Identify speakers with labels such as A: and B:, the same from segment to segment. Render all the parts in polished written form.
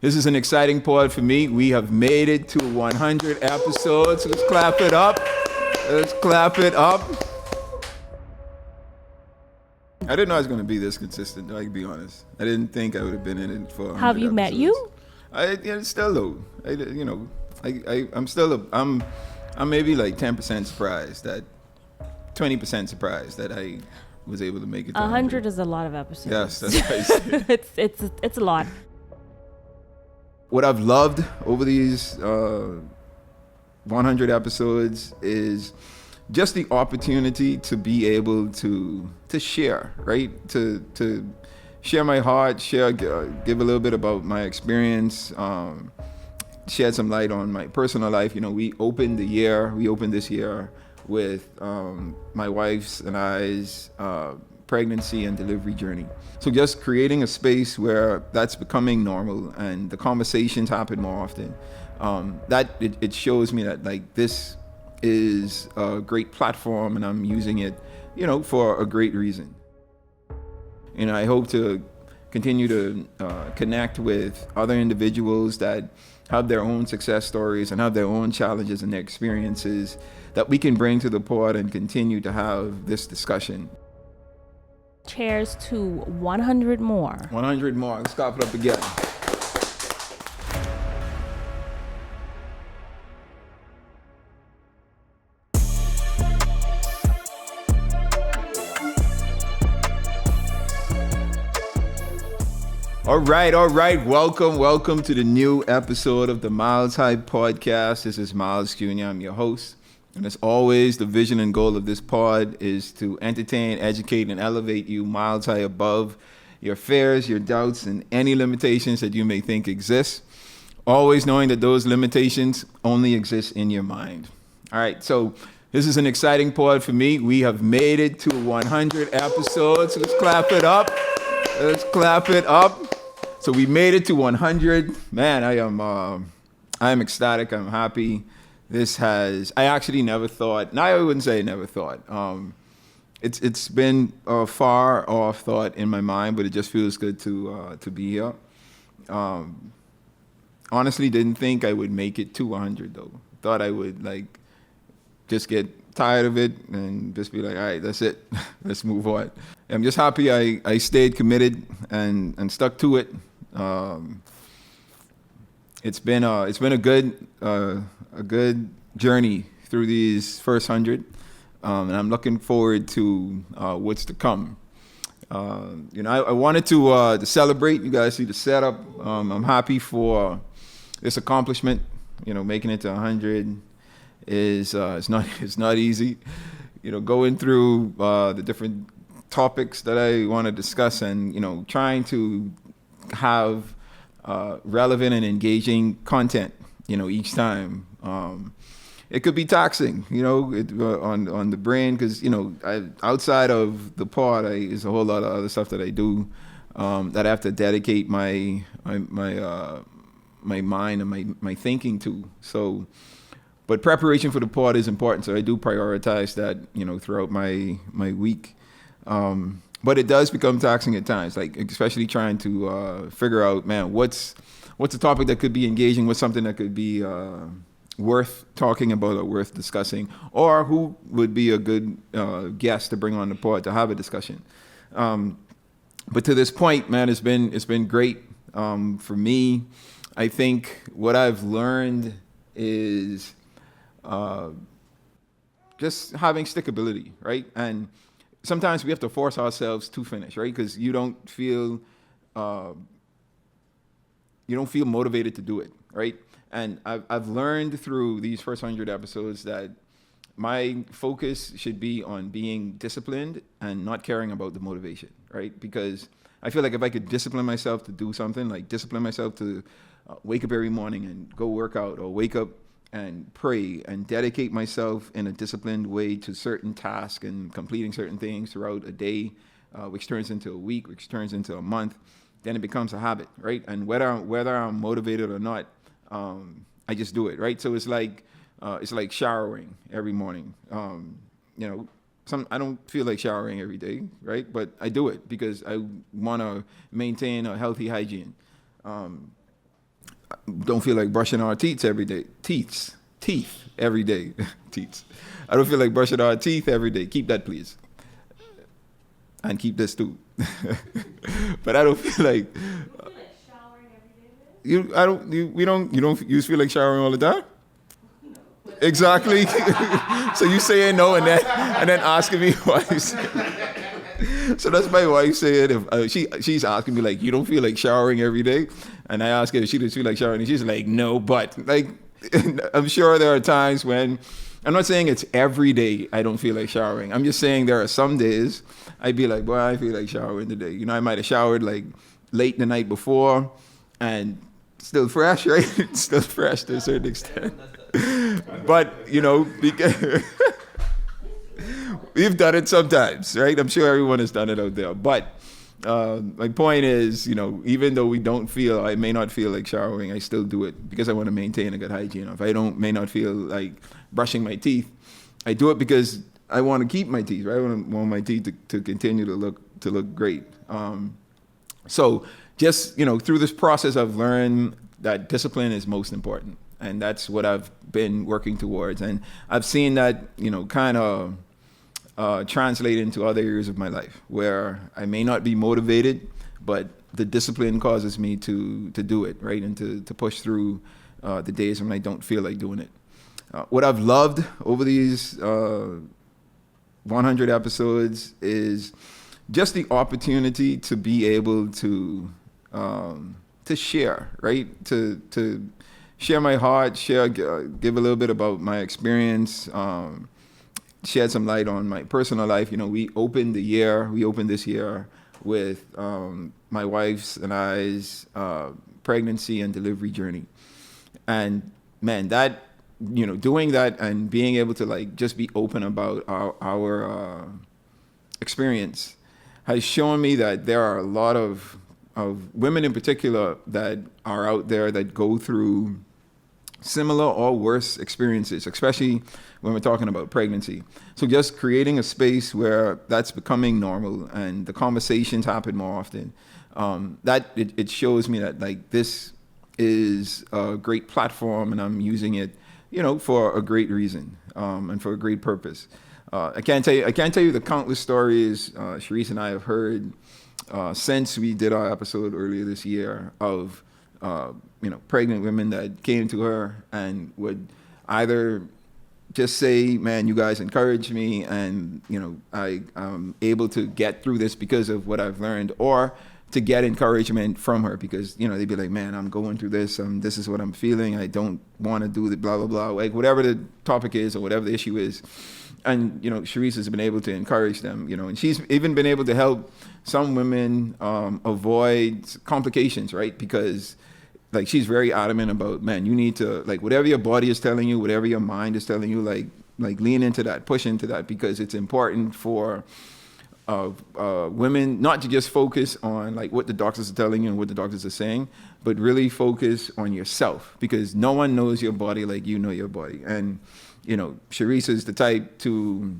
A: This is an exciting pod for me. We have made it to 100 episodes. Let's clap it up. Let's clap it up. I didn't know I was going to be this consistent, I can be honest. I didn't think I would have been in it for 100
B: Have you met you?
A: Still though. I'm maybe like 10% surprised that, 20% surprised that I was able to make it to
B: 100 is a lot of episodes.
A: Yes, that's what I said.
B: it's a lot.
A: What I've loved over these 100 episodes is just the opportunity to be able to share, right? To share my heart, give a little bit about my experience, shed some light on my personal life. You know, we opened this year with my wife's and I's pregnancy and delivery journey. So just creating a space where that's becoming normal and the conversations happen more often. It shows me that like this is a great platform and I'm using it, for a great reason. I hope to continue to connect with other individuals that have their own success stories and have their own challenges and their experiences that we can bring to the pod and continue to have this discussion.
B: Cheers to 100 more.
A: 100 more. Let's clap it up again. All right. Welcome to the new episode of the Myles Hype Podcast. This is Myles Jr. I'm your host. And as always, the vision and goal of this pod is to entertain, educate, and elevate you miles high above your fears, your doubts, and any limitations that you may think exist. Always knowing that those limitations only exist in your mind. All right, so this is an exciting pod for me. We have made it to 100 episodes. Let's clap it up. So we made it to 100. Man, I am ecstatic. I'm happy. I actually never thought, I wouldn't say never thought. It's been a far off thought in my mind, but it just feels good to be here. Honestly, didn't think I would make it to 100 though. Thought I would just get tired of it and just be like, all right, that's it. Let's move on. I'm just happy I stayed committed and stuck to it. It's been a good journey through these first 100, and I'm looking forward to what's to come. I wanted to celebrate. You guys see the setup. I'm happy for this accomplishment. Making it to 100 is it's not easy. Going through the different topics that I want to discuss and trying to have relevant and engaging content, each time. It could be taxing, on the brain, because outside of the pod, there's a whole lot of other stuff that I do that I have to dedicate my mind and my thinking to. So, but preparation for the pod is important, so I do prioritize that, throughout my week. But it does become taxing at times, especially trying to figure out, man, what's a topic that could be engaging, what's something that could be worth talking about or worth discussing, or who would be a good guest to bring on the pod to have a discussion. But to this point, man, it's been great for me. I think what I've learned is just having stickability, right? And sometimes we have to force ourselves to finish, right? Because you don't feel motivated to do it, right? And I've learned through these first 100 episodes that my focus should be on being disciplined and not caring about the motivation, right? Because I feel like if I could discipline myself to do something, discipline myself to wake up every morning and go work out, or wake up and pray and dedicate myself in a disciplined way to certain tasks and completing certain things throughout a day, which turns into a week, which turns into a month, then it becomes a habit, right? And whether I'm motivated or not, I just do it, right? So it's like showering every morning. I don't feel like showering every day, right? But I do it because I want to maintain a healthy hygiene. don't feel like brushing our teeth every day. Teeth every day. Teeth. I don't feel like brushing our teeth every day. Keep that, please. And keep this too. But I don't feel like
B: showering every day.
A: you don't feel like showering all the time? Exactly. So you saying no and then asking me why you say. So that's my wife saying if she's asking me like, you don't feel like showering every day, and I ask her if she doesn't feel like showering, and she's like, no, but like I'm sure there are times when, I'm not saying it's every day I don't feel like showering. I'm just saying there are some days I'd be like, boy, I feel like showering today. You know, I might have showered like late the night before and still fresh, right? Still fresh to a certain extent. But, you know, because we've done it sometimes, right? I'm sure everyone has done it out there. But my point is, you know, even though I may not feel like showering, I still do it because I want to maintain a good hygiene. If I may not feel like brushing my teeth, I do it because I want to keep my teeth, right? I want my teeth to continue to look great. So just, you know, through this process, I've learned that discipline is most important. And that's what I've been working towards. And I've seen that, you know, kind of translate into other areas of my life where I may not be motivated, but the discipline causes me to do it, right? And to push through the days when I don't feel like doing it. What I've loved over these 100 episodes is just the opportunity to be able to share, right? To share my heart, give a little bit about my experience, shed some light on my personal life. You know, we opened this year with my wife's and I's pregnancy and delivery journey. And man, that, you know, doing that and being able to like just be open about our experience has shown me that there are a lot of women in particular that are out there that go through similar or worse experiences, especially when we're talking about pregnancy. So just creating a space where that's becoming normal and the conversations happen more often, it shows me that like this is a great platform and I'm using it, you know, for a great reason and for a great purpose. I can't tell you the countless stories Sharice and I have heard since we did our episode earlier this year of you know, pregnant women that came to her and would either just say, man, you guys encouraged me and, you know, I'm able to get through this because of what I've learned, or to get encouragement from her because, you know, they'd be like, man, I'm going through this. This is what I'm feeling. I don't want to do the blah, blah, blah, like whatever the topic is or whatever the issue is. And, you know, Sharice has been able to encourage them, you know, and she's even been able to help some women avoid complications, right? Because like she's very adamant about, man, you need to, like, whatever your body is telling you, whatever your mind is telling you, like lean into that, push into that, because it's important for women not to just focus on like what the doctors are telling you and what the doctors are saying, but really focus on yourself, because no one knows your body like you know your body. And, you know, Sharice is the type to,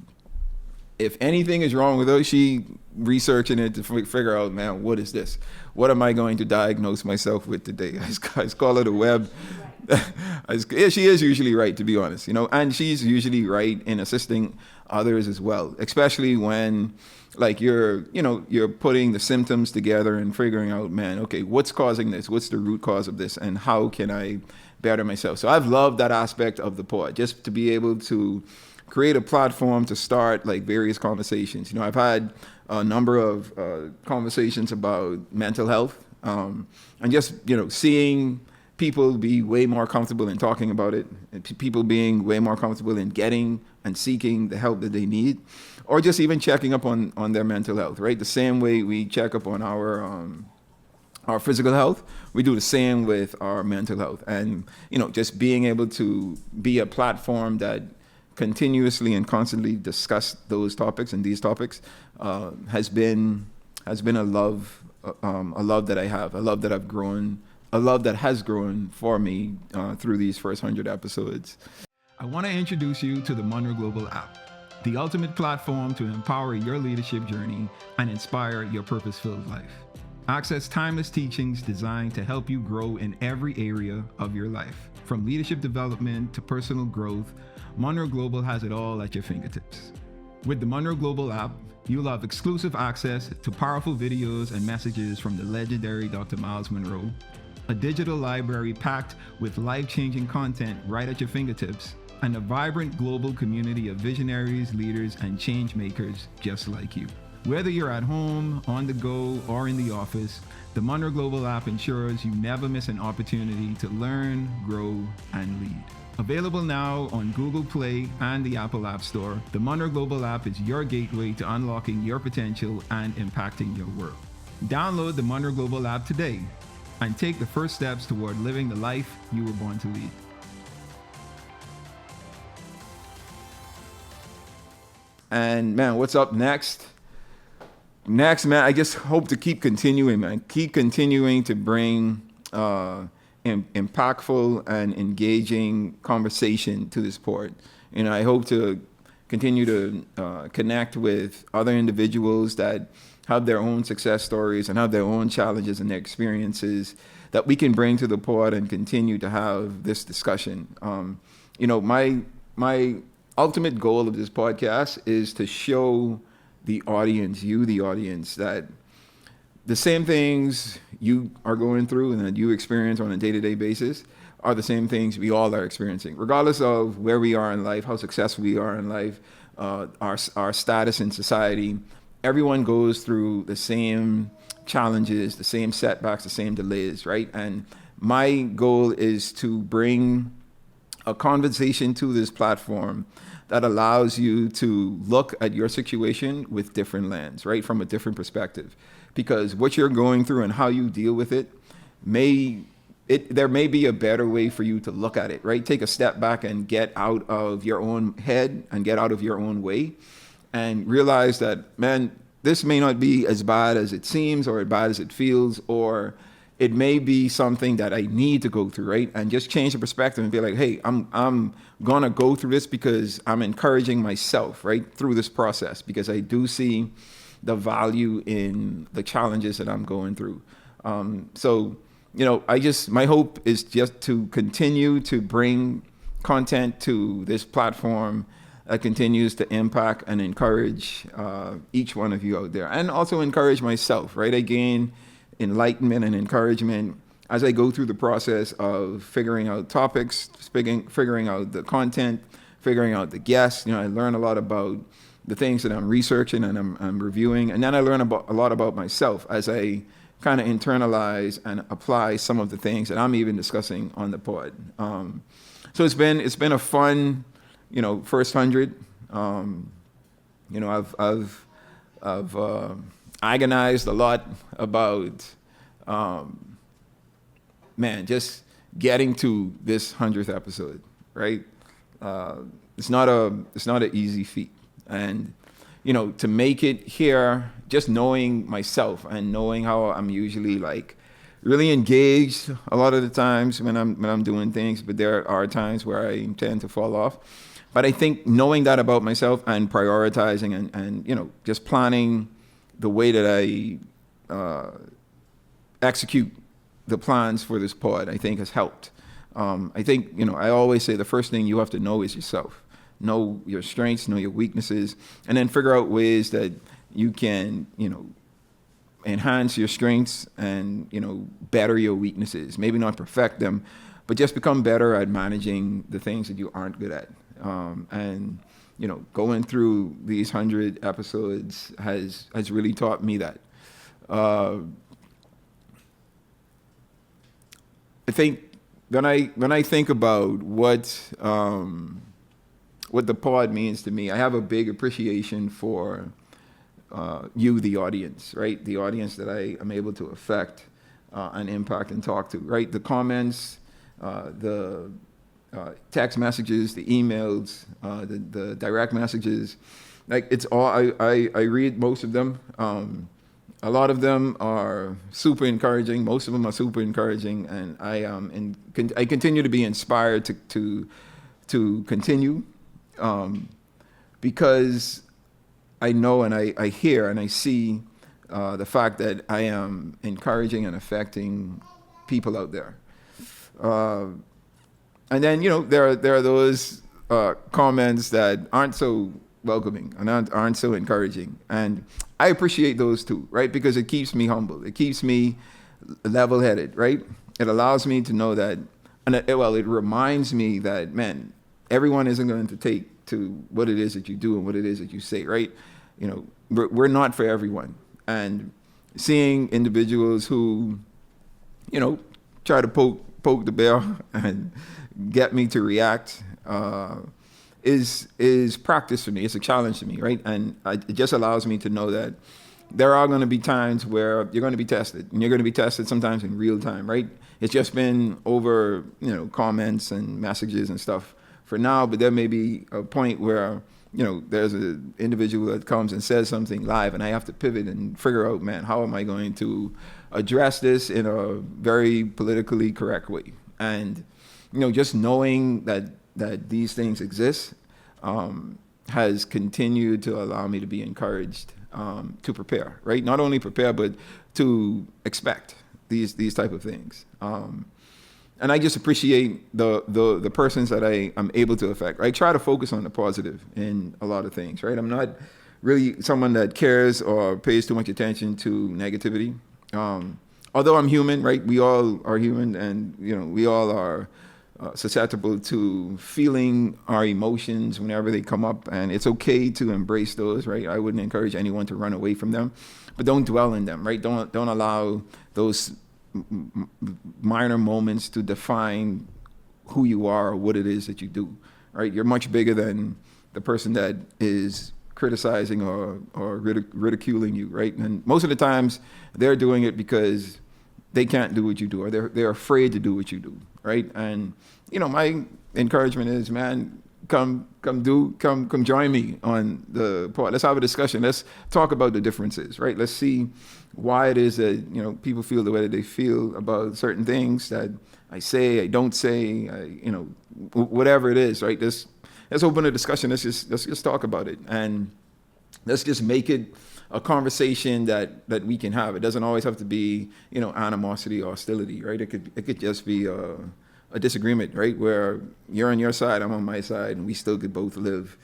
A: if anything is wrong with her, she researching it to figure out, man, what is this? What am I going to diagnose myself with today? I call it a web. Yeah, she is usually right, to be honest, you know, and she's usually right in assisting others as well, especially when like you're putting the symptoms together and figuring out, man, okay, what's causing this? What's the root cause of this? And how can I better myself? So I've loved that aspect of the pod, just to be able to create a platform to start like various conversations. You know, I've had a number of conversations about mental health, and just, you know, seeing people be way more comfortable in talking about it, and people being way more comfortable in getting and seeking the help that they need, or just even checking up on their mental health, right? The same way we check up on our physical health, we do the same with our mental health. And, you know, just being able to be a platform that continuously and constantly discuss those topics and these topics has been a love that I have, a love that I've grown, a love that has grown for me through these first 100 episodes. I want to introduce you to the Munroe Global app, the ultimate platform to empower your leadership journey and inspire your purpose-filled life. Access timeless teachings designed to help you grow in every area of your life. From leadership development to personal growth, Munroe Global has it all at your fingertips. With the Munroe Global app, you'll have exclusive access to powerful videos and messages from the legendary Dr. Myles Munroe, a digital library packed with life-changing content right at your fingertips, and a vibrant global community of visionaries, leaders, and change makers just like you. Whether you're at home, on the go, or in the office, the Munroe Global app ensures you never miss an opportunity to learn, grow, and lead. Available now on Google Play and the Apple App Store, the Munroe Global app is your gateway to unlocking your potential and impacting your world. Download the Munroe Global app today and take the first steps toward living the life you were born to lead. And man, what's up next? Next, man, I just hope to keep continuing, man. Keep continuing to bring impactful and engaging conversation to this port. You know, I hope to continue to connect with other individuals that have their own success stories and have their own challenges and their experiences that we can bring to the port and continue to have this discussion. You know, my ultimate goal of this podcast is to show the audience, the audience, that the same things you are going through and that you experience on a day-to-day basis are the same things we all are experiencing, regardless of where we are in life, how successful we are in life, our status in society. Everyone goes through the same challenges, the same setbacks, the same delays, right? And my goal is to bring a conversation to this platform that allows you to look at your situation with different lens, right? From a different perspective. Because what you're going through and how you deal with it, there may be a better way for you to look at it, right? Take a step back and get out of your own head and get out of your own way and realize that, man, this may not be as bad as it seems or as bad as it feels, or it may be something that I need to go through, right? And just change the perspective and be like, hey, I'm gonna go through this because I'm encouraging myself, right, through this process, because I do see the value in the challenges that I'm going through. So, you know, my hope is just to continue to bring content to this platform that continues to impact and encourage each one of you out there, and also encourage myself, right? I gain enlightenment and encouragement as I go through the process of figuring out topics, figuring out the content, figuring out the guests. You know, I learn a lot about the things that I'm researching and I'm reviewing, and then I learn a lot about myself as I kind of internalize and apply some of the things that I'm even discussing on the pod. So it's been a fun, you know, first 100. You know, I've agonized a lot about, just getting to this 100th episode, right? It's not an easy feat. And, you know, to make it here, just knowing myself and knowing how I'm usually like really engaged a lot of the times when I'm doing things, but there are times where I tend to fall off. But I think knowing that about myself and prioritizing and you know, just planning the way that I execute the plans for this pod, I think has helped. I think, you know, I always say the first thing you have to know is yourself. Know your strengths, know your weaknesses, and then figure out ways that you can, you know, enhance your strengths and, you know, better your weaknesses. Maybe not perfect them, but just become better at managing the things that you aren't good at. And, you know, going through these 100 episodes has really taught me that. I think when I think about what the pod means to me, I have a big appreciation for you, the audience, right? The audience that I am able to affect and impact and talk to, right? The comments, the text messages, the emails, the direct messages, like it's all, I read most of them. A lot of them are super encouraging. Most of them are super encouraging, and I continue to be inspired to continue. Because I know and I hear and I see the fact that I am encouraging and affecting people out there. And then, there are those comments that aren't so welcoming and aren't so encouraging. And I appreciate those too, right? Because it keeps me humble. It keeps me level-headed, right? It allows me to know that, it reminds me that, man, everyone isn't going to take to what it is that you do and what it is that you say, right? We're not for everyone. And seeing individuals who, try to poke the bear and get me to react is practice for me. It's a challenge to me, right? And it just allows me to know that there are going to be times where you're going to be tested, and you're going to be tested sometimes in real time, right? It's just been over, comments and messages and stuff for now, but there may be a point where, there's an individual that comes and says something live, and I have to pivot and figure out, man, how am I going to address this in a very politically correct way? And, just knowing that these things exist has continued to allow me to be encouraged to prepare, right? Not only prepare, but to expect these type of things. And I just appreciate the persons that I am able to affect. I try to focus on the positive in a lot of things, right? I'm not really someone that cares or pays too much attention to negativity. Although I'm human, right? We all are human, and we all are susceptible to feeling our emotions whenever they come up, and it's okay to embrace those, right? I wouldn't encourage anyone to run away from them, but don't dwell in them, right? Don't allow those minor moments to define who you are or what it is that you do, right? You're much bigger than the person that is criticizing or ridiculing you, right? And most of the times they're doing it because they can't do what you do, or they're afraid to do what you do, right? And my encouragement is, man, come join me on the pod. Let's have a discussion. Let's talk about the differences, right? Let's see why it is that people feel the way that they feel about certain things that I say, I don't say, whatever it is, right? Let's open a discussion. Let's just talk about it, and let's just make it a conversation that we can have. It doesn't always have to be animosity or hostility, right? It could just be a disagreement, right? Where you're on your side, I'm on my side, and we still could both live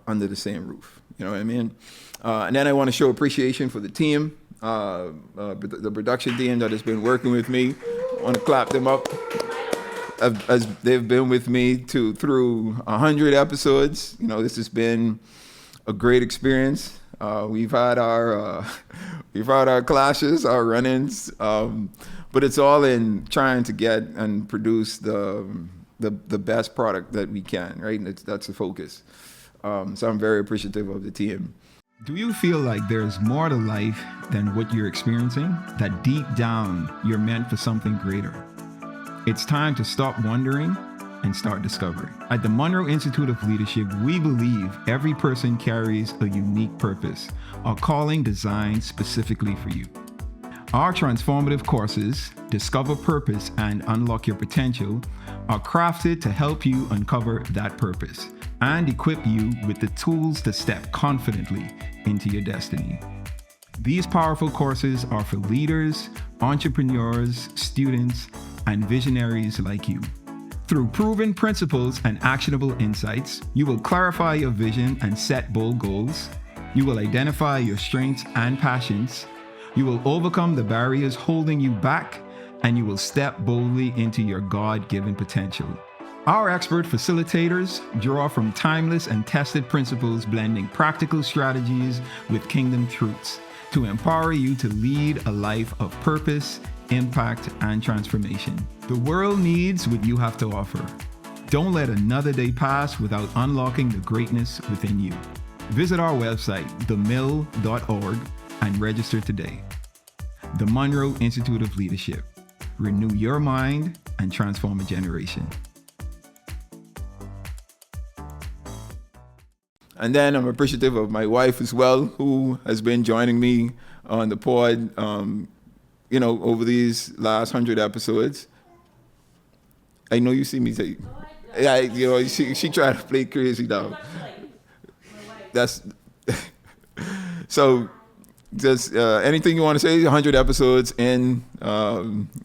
A: under the same roof. You know what I mean? And then I want to show appreciation for the team, the production team that has been working with me. I want to clap them up as they've been with me through 100 episodes. This has been a great experience. We've had our clashes, our run-ins, but it's all in trying to get and produce the best product that we can, right? And that's the focus. So I'm very appreciative of the team.
C: Do you feel like there's more to life than what you're experiencing? That deep down, you're meant for something greater? It's time to stop wondering and start discovering. At the Munroe Institute of Leadership, we believe every person carries a unique purpose, a calling designed specifically for you. Our transformative courses, Discover Purpose and Unlock Your Potential, are crafted to help you uncover that purpose and equip you with the tools to step confidently into your destiny. These powerful courses are for leaders, entrepreneurs, students, and visionaries like you. Through proven principles and actionable insights, you will clarify your vision and set bold goals. You will identify your strengths and passions. You will overcome the barriers holding you back, and you will step boldly into your God-given potential. Our expert facilitators draw from timeless and tested principles, blending practical strategies with kingdom truths to empower you to lead a life of purpose, impact, and transformation. The world needs what you have to offer. Don't let another day pass without unlocking the greatness within you. Visit our website, themill.org, and register today. The Munroe Institute of Leadership. Renew your mind and transform a generation.
A: And then I'm appreciative of my wife as well, who has been joining me on the pod, over these last 100 episodes. I know you see me say, she tried to play crazy now. That's so just anything you want to say? 100 episodes in,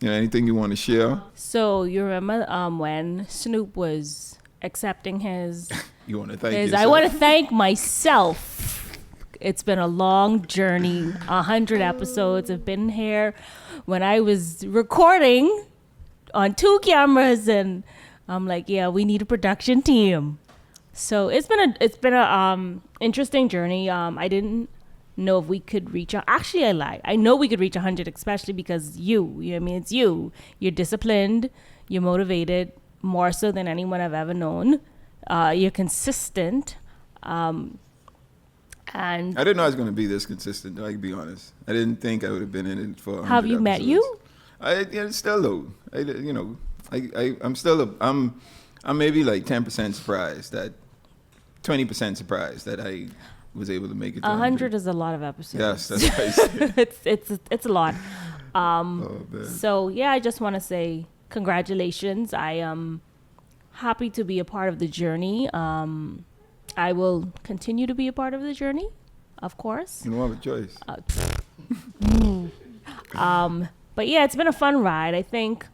A: anything you want to share?
B: So you remember when Snoop was accepting his?
A: You want to thank
B: I
A: yourself?
B: want to thank myself. It's been a long journey. 100 episodes. I've been here when I was recording on 2 cameras, and I'm like, yeah, we need a production team. So it's been a interesting journey. I didn't know if we could reach actually I lied. I know we could reach 100, especially because you know what I mean, it's you're disciplined, you're motivated more so than anyone I've ever known. You're consistent, and
A: I didn't know I was going to be this consistent. I can be honest. I didn't think I would have been in it for 100
B: have you met
A: episodes.
B: you?
A: It's still low. I'm maybe like 10% surprised that 20% surprised that I was able to make it to
B: 100 is a lot of episodes.
A: Yes, that's what I said.
B: it's a lot.
A: Oh, man.
B: So yeah, I just want to say congratulations. I am happy to be a part of the journey. I will continue to be a part of the journey, of course.
A: You don't have a choice.
B: But yeah, it's been a fun ride. I think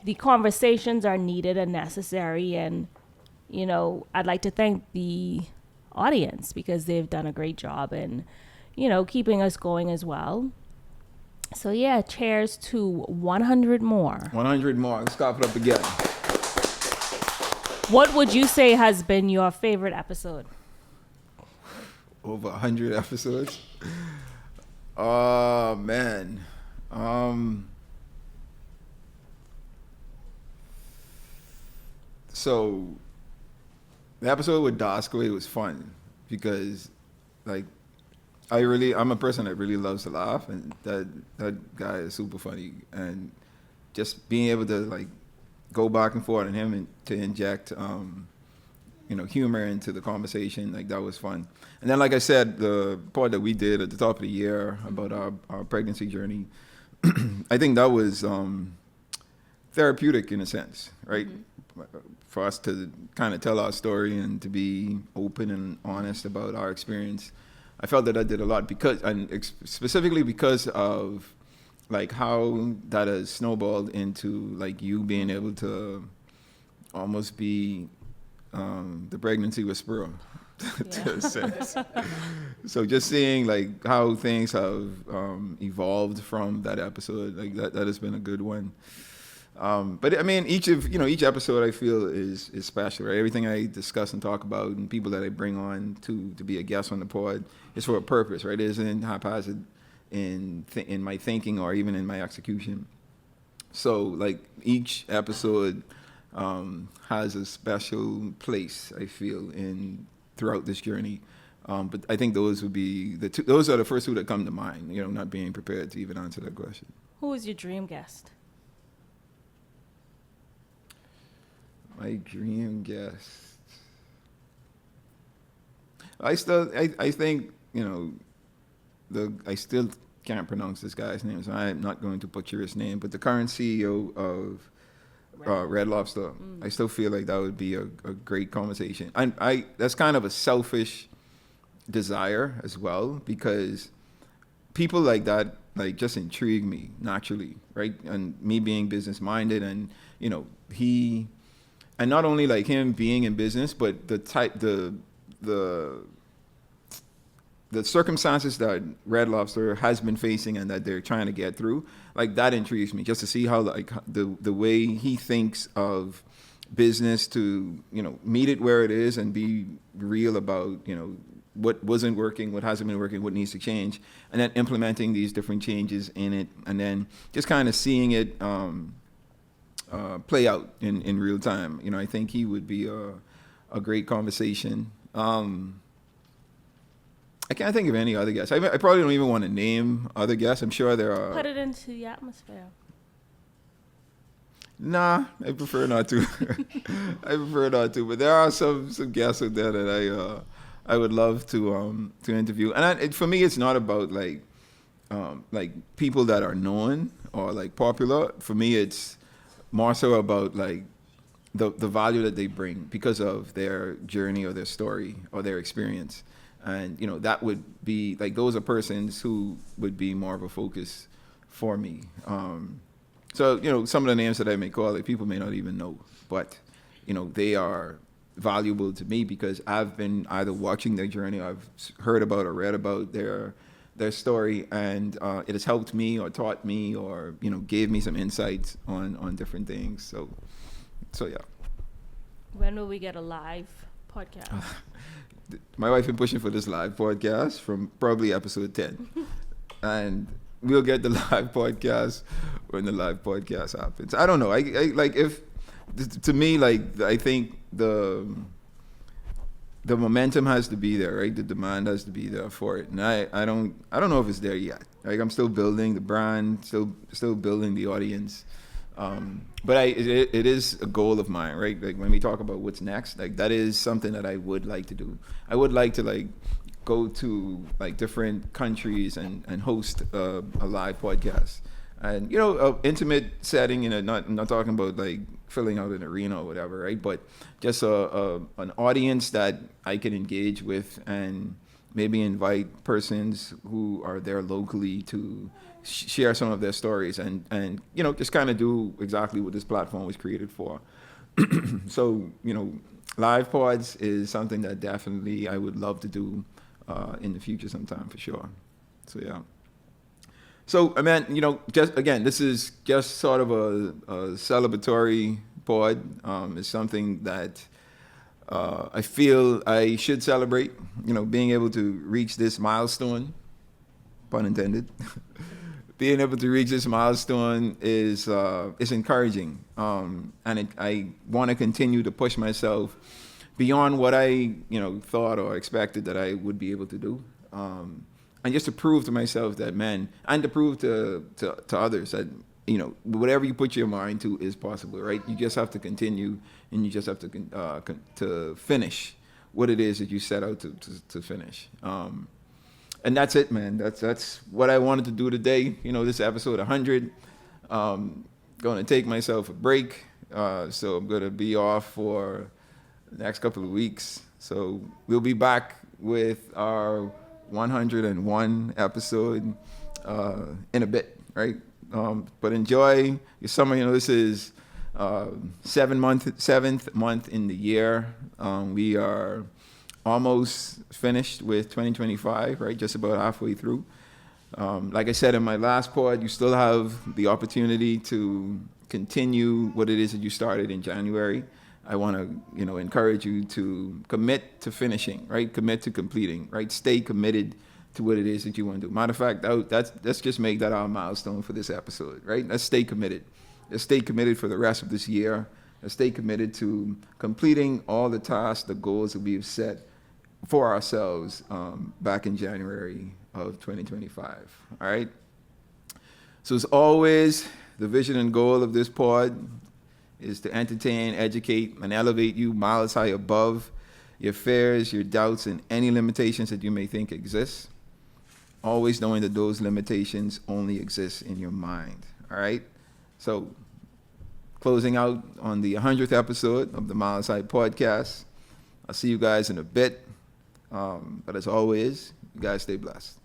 B: the conversations are needed and necessary, and I'd like to thank the audience because they've done a great job in keeping us going as well. So yeah, cheers to 100 more.
A: 100 more. Let's clap it up again.
B: What would you say has been your favorite episode?
A: Over 100 episodes. Oh man. So the episode with Doskaway was fun because, like, I'm a person that really loves to laugh, and that guy is super funny, and just being able to like go back and forth on him and to inject humor into the conversation, like that was fun. And then, like I said, the part that we did at the top of the year about our pregnancy journey, I think that was therapeutic in a sense, right? Mm-hmm. For us to kind of tell our story and to be open and honest about our experience. I felt that I did a lot specifically because of like how that has snowballed into like you being able to almost be the pregnancy whisperer. To a sense. So just seeing like how things have evolved from that episode, like that has been a good one. But I mean, each episode I feel is special, right? Everything I discuss and talk about, and people that I bring on to be a guest on the pod, is for a purpose, right? It isn't haphazard in my thinking or even in my execution. So like each episode has a special place, I feel, throughout this journey. But I think those would be those are the first two that come to mind, not being prepared to even answer that question.
B: Who is your dream guest?
A: My dream guest. I think, I still can't pronounce this guy's name, so I'm not going to butcher his name, but the current CEO of Red Lobster, I still feel like that would be a great conversation. That's kind of a selfish desire as well, because people like that, like, just intrigue me naturally, right? And me being business minded, and, and not only like him being in business, but the circumstances that Red Lobster has been facing and that they're trying to get through, like that intrigues me, just to see how like the way he thinks of business to, meet it where it is and be real about, what wasn't working, what hasn't been working, what needs to change, and then implementing these different changes in it, and then just kind of seeing it play out in real time. I think he would be a great conversation. I can't think of any other guests. I probably don't even want to name other guests. I'm sure there are.
B: Put it into the atmosphere.
A: Nah, I prefer not to. But there are some guests out there that I would love to interview. And for me, it's not about like people that are known or like popular. For me, it's more so about like the value that they bring because of their journey or their story or their experience. And, that would be like, those are persons who would be more of a focus for me. So, some of the names that I may call, like, people may not even know, but, they are valuable to me because I've been either watching their journey, I've heard about or read about their story, and it has helped me or taught me or, gave me some insights on different things. So yeah.
B: When will we get a live podcast?
A: My wife been pushing for this live podcast from probably episode 10. And we'll get the live podcast when the live podcast happens. I don't know. I like, if to me, like, I think the momentum has to be there, right? The demand has to be there for it. And I don't know if it's there yet. Like, I'm still building the brand, still building the audience. But it is a goal of mine, right? Like, when we talk about what's next, like, that is something that I would like to do. I would like to, like, go to, like, different countries and host a live podcast. And, a intimate setting, I'm not talking about, like, filling out an arena or whatever, right? But just an audience that I can engage with and maybe invite persons who are there locally to share some of their stories and just kind of do exactly what this platform was created for. So, live pods is something that definitely I would love to do in the future sometime, for sure. So, yeah. So, I mean, just again, this is just sort of a celebratory pod. It's something that I feel I should celebrate, being able to reach this milestone, pun intended. Being able to reach this milestone is encouraging, and I want to continue to push myself beyond what I thought or expected that I would be able to do, and just to prove to myself that, man, and to prove to others that whatever you put your mind to is possible, right? You just have to continue, and you just have to finish what it is that you set out to finish. And that's it, man. That's what I wanted to do today. This episode 100. Going to take myself a break. So I'm going to be off for the next couple of weeks. So we'll be back with our 101 episode in a bit, right? But enjoy your summer. This is seventh month in the year. We are almost finished with 2025, right? Just about halfway through. Like I said in my last pod, you still have the opportunity to continue what it is that you started in January. I want to, encourage you to commit to finishing, right? Commit to completing, right? Stay committed to what it is that you want to do. Matter of fact, let's just make that our milestone for this episode, right? Let's stay committed. Let's stay committed for the rest of this year. Let's stay committed to completing all the tasks, the goals that we have set for ourselves back in January of 2025. All right. So as always, the vision and goal of this pod is to entertain, educate, and elevate you miles high above your fears, your doubts, and any limitations that you may think exist. Always knowing that those limitations only exist in your mind. All right. So closing out on the 100th episode of the Myles High podcast. I'll see you guys in a bit. But as always, you guys stay blessed.